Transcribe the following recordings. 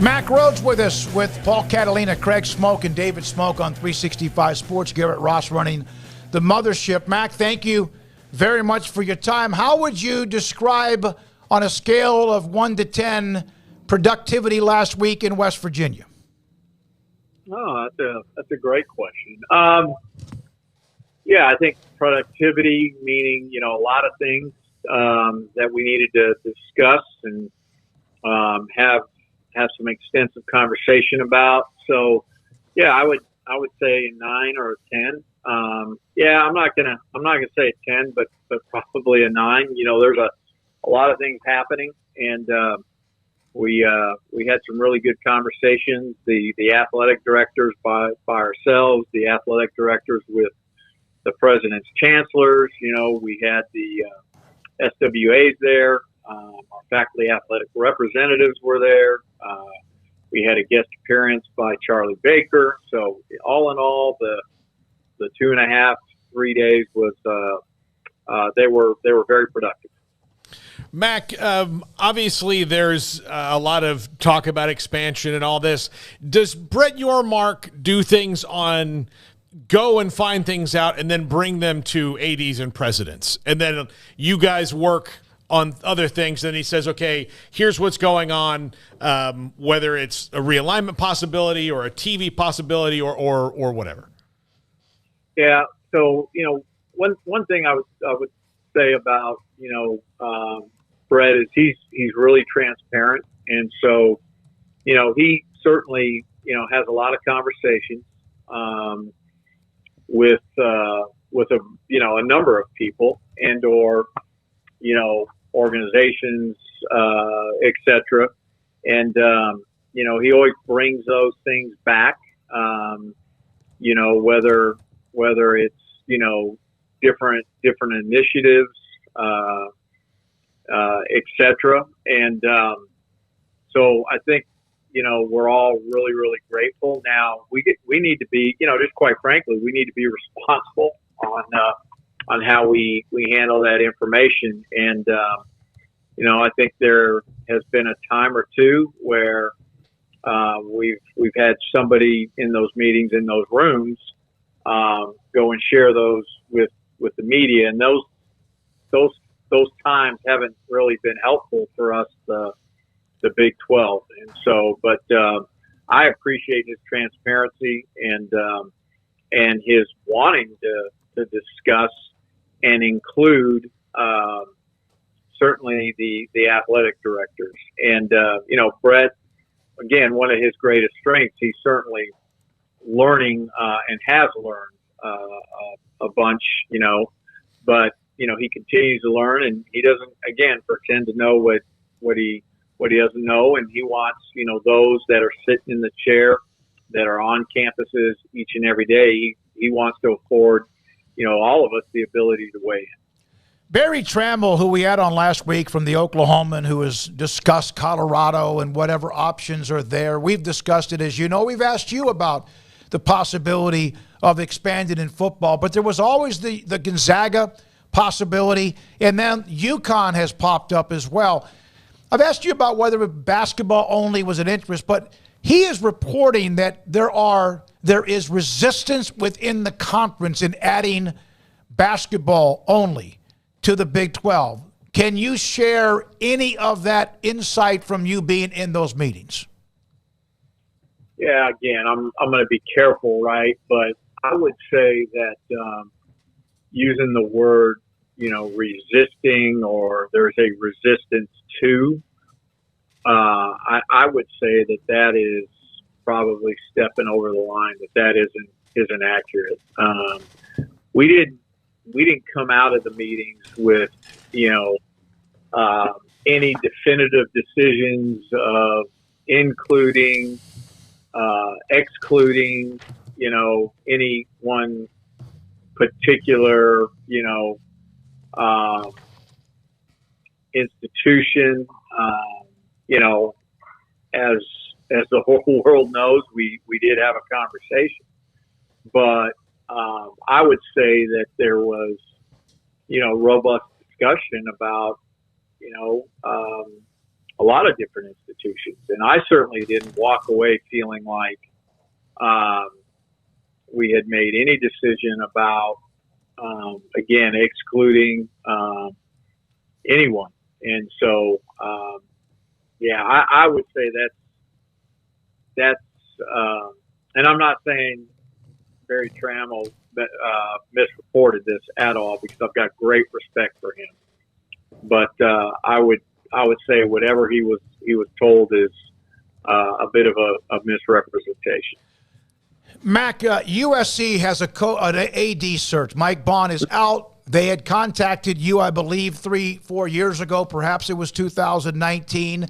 Mack Rhoades with us with Paul Catalina, Craig Smoke, and David Smoke on 365 Sports. Garrett Ross running the mothership. Mack, thank you very much for your time. How would you describe, on a scale of 1 to 10, productivity last week in West Virginia? Oh, that's a great question. Yeah, I think productivity, meaning, a lot of things that we needed to discuss and have some extensive conversation about. So, yeah, I would say a 9 or a 10. Yeah, I'm not gonna say a 10, but probably a 9. There's a lot of things happening, and we had some really good conversations. The athletic directors by ourselves, the athletic directors with the president's chancellors. We had the SWAs there. Our faculty athletic representatives were there. We had a guest appearance by Charlie Baker. So all in all, the 2.5-3 days was they were very productive. Mack, obviously there's a lot of talk about expansion and all this. Does Brett Yormark do things on go and find things out and then bring them to ADs and presidents, and then you guys work on other things? Then he says, okay, here's what's going on, whether it's a realignment possibility or a TV possibility or whatever. Yeah. So, one thing I would say about, Brett is he's really transparent. And so, he certainly, has a lot of conversations, with a number of people or organizations, et cetera. And, he always brings those things back, whether it's, different initiatives, et cetera. And, so I think, we're all really, really grateful. Now we need to be, just quite frankly, we need to be responsible on how we handle that information. And, I think there has been a time or two where, we've had somebody in those meetings, in those rooms, go and share those with the media. And those times haven't really been helpful for us, the Big 12. And so, but I appreciate his transparency and his wanting to discuss and include certainly the athletic directors. And Brett, again, one of his greatest strengths, he's certainly learning and has learned a bunch, but he continues to learn, and he doesn't, again, pretend to know what he doesn't know. And he wants, those that are sitting in the chair that are on campuses each and every day, he wants to afford, all of us the ability to weigh in. Barry Trammell, who we had on last week from the Oklahoman, who has discussed Colorado and whatever options are there. We've discussed it, as you know. We've asked you about the possibility of expanding in football, but there was always the Gonzaga possibility, and then UConn has popped up as well. I've asked you about whether basketball only was an interest, but he is reporting that there is resistance within the conference in adding basketball only to the Big 12. Can you share any of that insight from you being in those meetings? Yeah, again, I'm going to be careful, right? But I would say that using the word, resisting, or there's a resistance to, I would say that is probably stepping over the line. That isn't accurate. We didn't come out of the meetings with any definitive decisions of including, excluding, any one particular, institution. As the whole world knows, we did have a conversation, but I would say that there was, robust discussion about, a lot of different institutions. And I certainly didn't walk away feeling like we had made any decision about, again, excluding anyone. And so, I would say that's and I'm not saying Barry Trammell misreported this at all, because I've got great respect for him. But I would say whatever he was told is a bit of a misrepresentation. Mack, USC has an AD search. Mike Bond is out. They had contacted you, I believe, 3-4 years ago. Perhaps it was 2019.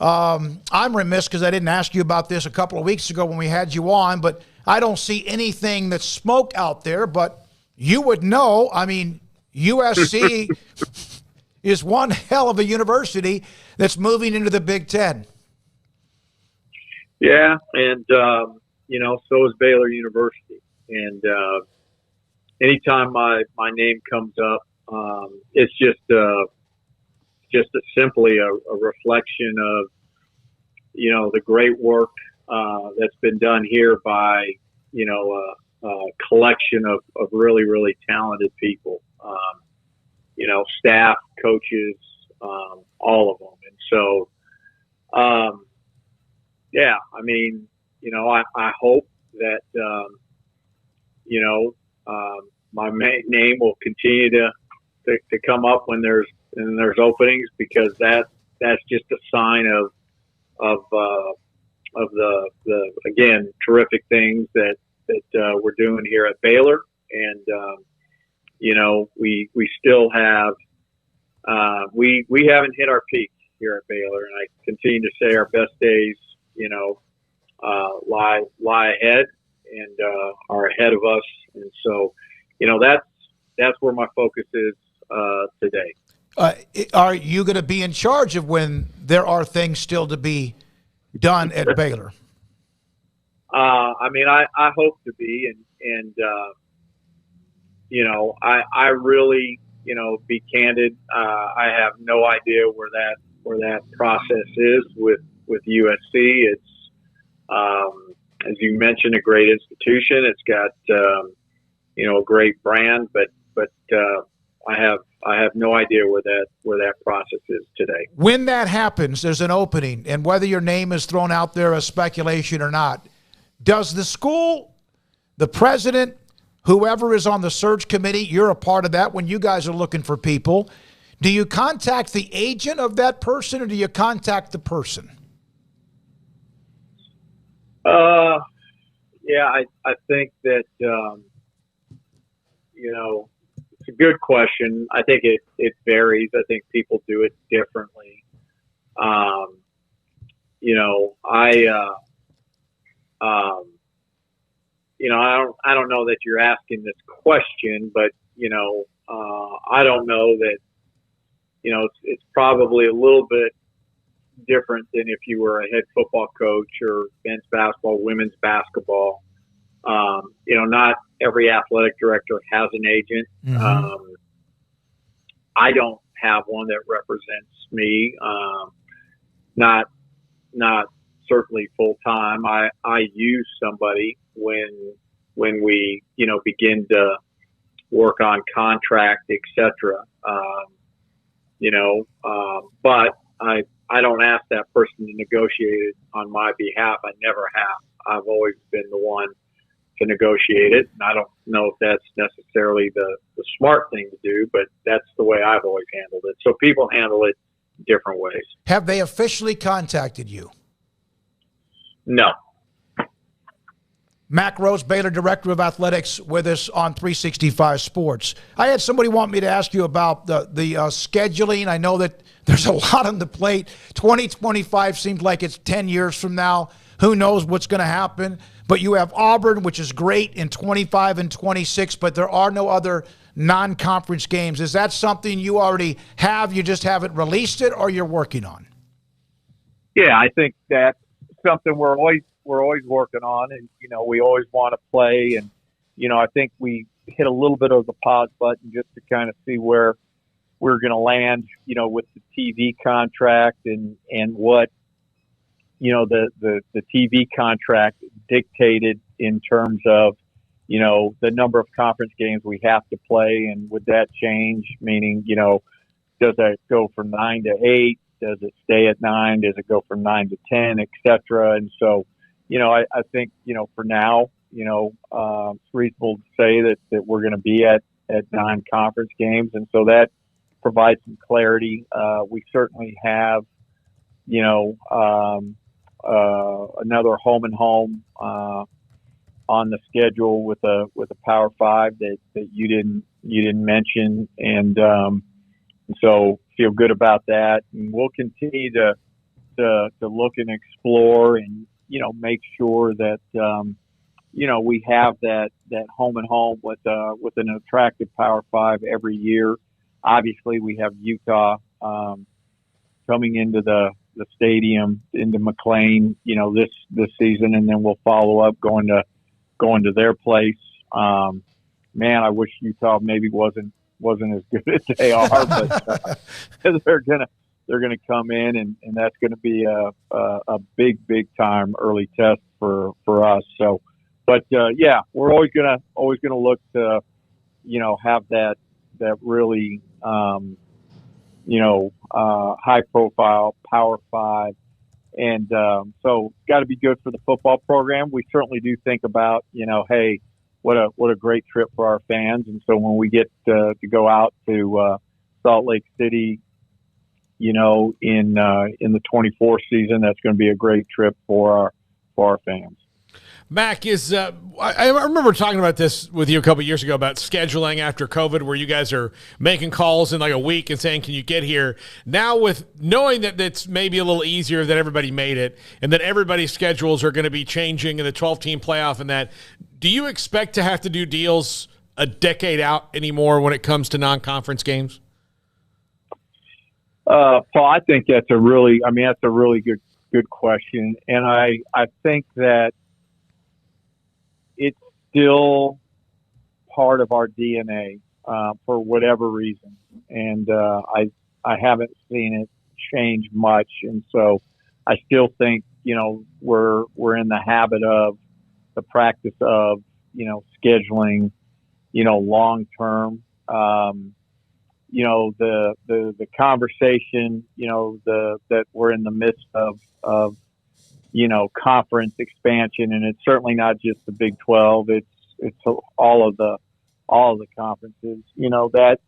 I'm remiss because I didn't ask you about this a couple of weeks ago when we had you on, but I don't see anything that's smoke out there, but you would know. I mean, USC is one hell of a university that's moving into the Big Ten. Yeah, and, so is Baylor University. And anytime my name comes up, it's just simply a reflection of, the great work that's been done here by, a collection of really, really talented people, staff, coaches, all of them. And so, I hope that, my name will continue to come up when there's openings, because that's just a sign of the again, terrific things that we're doing here at Baylor. And, we still have, we haven't hit our peak here at Baylor. And I continue to say our best days, lie ahead and are ahead of us. And so, that's where my focus is today. Are you going to be in charge of when there are things still to be done at Baylor? I hope to be, and I really, be candid. I have no idea where that process is with USC. It's, as you mentioned, a great institution. It's got, a great brand, but I have no idea where that process is today. When that happens, there's an opening, and whether your name is thrown out there as speculation or not, does the school, the president, whoever is on the search committee, you're a part of that when you guys are looking for people, do you contact the agent of that person, or do you contact the person? I think that, it's a good question. I think it varies. I think people do it differently. I don't know that you're asking this question, but, I don't know that, it's probably a little bit different than if you were a head football coach or men's basketball, women's basketball. Not every athletic director has an agent. Mm-hmm. I don't have one that represents me. Not certainly full time. I use somebody when we, begin to work on contract, et cetera. But I don't ask that person to negotiate it on my behalf. I never have. I've always been the one to negotiate it. And I don't know if that's necessarily the smart thing to do, but that's the way I've always handled it. So people handle it different ways. Have they officially contacted you? No. Mack Rhoades, Baylor Director of Athletics, with us on 365 Sports. I had somebody want me to ask you about the scheduling. I know that there's a lot on the plate. 2025 seems like it's 10 years from now. Who knows what's going to happen? But you have Auburn, which is great, in 25 and 26, but there are no other non-conference games. Is that something you already have, you just haven't released it, or you're working on? Yeah, I think that's something we're always working on, and we always want to play, and I think we hit a little bit of the pause button just to kind of see where we're going to land, with the TV contract and what, the TV contract dictated in terms of, the number of conference games we have to play. And would that change? Meaning, does that go from 9 to 8? Does it stay at 9? Does it go from 9 to 10, et cetera? And so, I think, for now, it's reasonable to say that we're going to be at 9 conference games. And so that provides some clarity. We certainly have, another home and home, on the schedule with a Power 5 that you didn't mention. And so feel good about that. And we'll continue to look and explore and, make sure that, we have that home and home with an attractive Power 5 every year. Obviously, we have Utah coming into the stadium into McLean, this season, and then we'll follow up going to their place. Man, I wish Utah maybe wasn't as good as they are, but they're gonna come in, and that's gonna be a big time early test for us. So. But yeah, we're always gonna look to, have that really, high profile Power 5, and so got to be good for the football program. We certainly do think about, hey, what a great trip for our fans, and so when we get to go out to Salt Lake City, in the 24 season, that's going to be a great trip for our fans. Mack, I remember talking about this with you a couple of years ago about scheduling after COVID, where you guys are making calls in like a week and saying, can you get here? Now, with knowing that it's maybe a little easier that everybody made it and that everybody's schedules are going to be changing in the 12-team playoff and that, do you expect to have to do deals a decade out anymore when it comes to non-conference games? Paul, I think that's a really good question. And I think that it's still part of our DNA for whatever reason, and I haven't seen it change much, and so I still think we're in the habit of the practice of scheduling long term. The conversation that we're in the midst of conference expansion, and it's certainly not just the Big 12. It's all of the conferences. That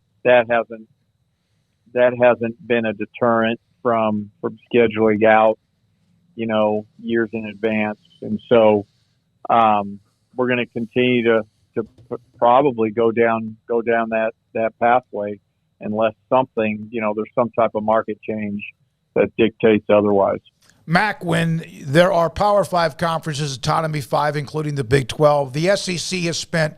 hasn't been a deterrent from scheduling out, years in advance. And so we're going to continue to probably go down that pathway unless something, there's some type of market change that dictates otherwise. Mack, when there are Power 5 conferences, Autonomy 5, including the Big 12, the SEC has spent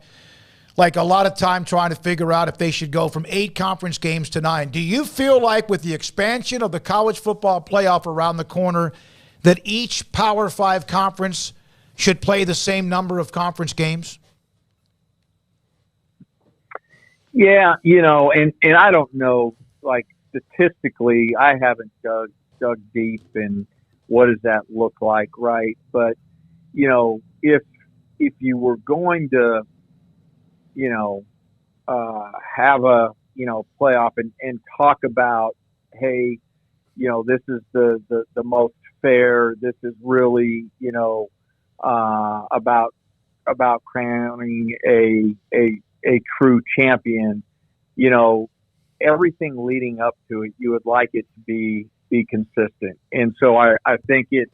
like a lot of time trying to figure out if they should go from 8 conference games to 9. Do you feel like with the expansion of the college football playoff around the corner that each Power 5 conference should play the same number of conference games? Yeah, and I don't know, like statistically, I haven't dug deep in what does that look like, right? But, if you were going to, have a, playoff and talk about, hey, this is the most fair, this is really, about crowning a true champion, everything leading up to it, you would like it to be consistent. And so I think it,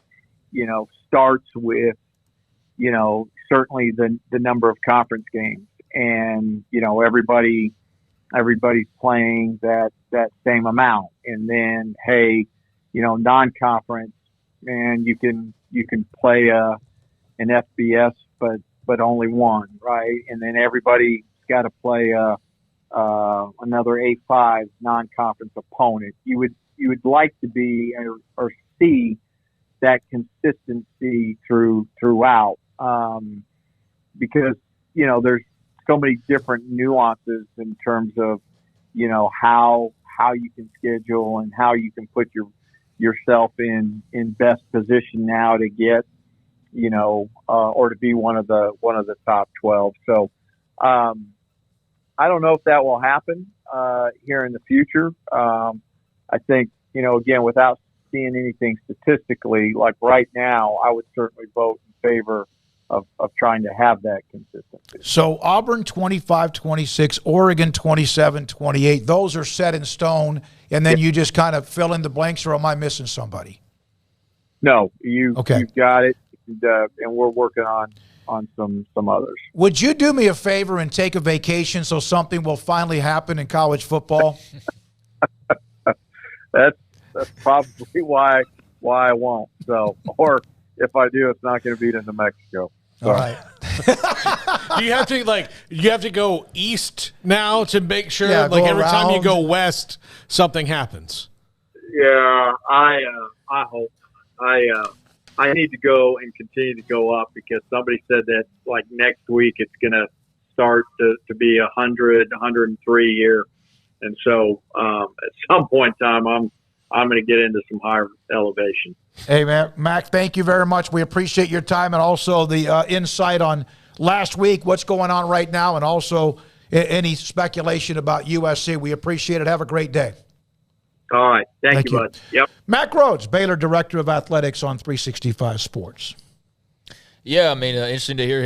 starts with, certainly the number of conference games, and, everybody's playing that same amount. And then, hey, non-conference, and you can play an FBS, but only one, right? And then everybody's got to play another A5 non-conference opponent. You would like to be or see that consistency throughout, because there's so many different nuances in terms of how how you can schedule and how you can put yourself in best position now to get, or to be one of the top 12. So I don't know if that will happen here in the future. I think, again, without seeing anything statistically, like right now, I would certainly vote in favor of trying to have that consistency. So Auburn 25-26, Oregon 27-28. Those are set in stone, and then you just kind of fill in the blanks, or am I missing somebody? No, you've got it, and we're working on some others. Would you do me a favor and take a vacation so something will finally happen in college football? That's probably why I won't. So, or if I do, it's not going to be to New Mexico. So. All right. Do you have to go east now to make sure every around. time you go west something happens? Yeah, I hope I need to go and continue to go up, because somebody said that like next week it's going to start to be 103 year. And so at some point in time, I'm going to get into some higher elevation. Hey, Mack, thank you very much. We appreciate your time and also the insight on last week, what's going on right now, and also any speculation about USC. We appreciate it. Have a great day. All right. Thank you, bud. Yep. Mack Rhoades, Baylor Director of Athletics on 365 Sports. Yeah, I mean, interesting to hear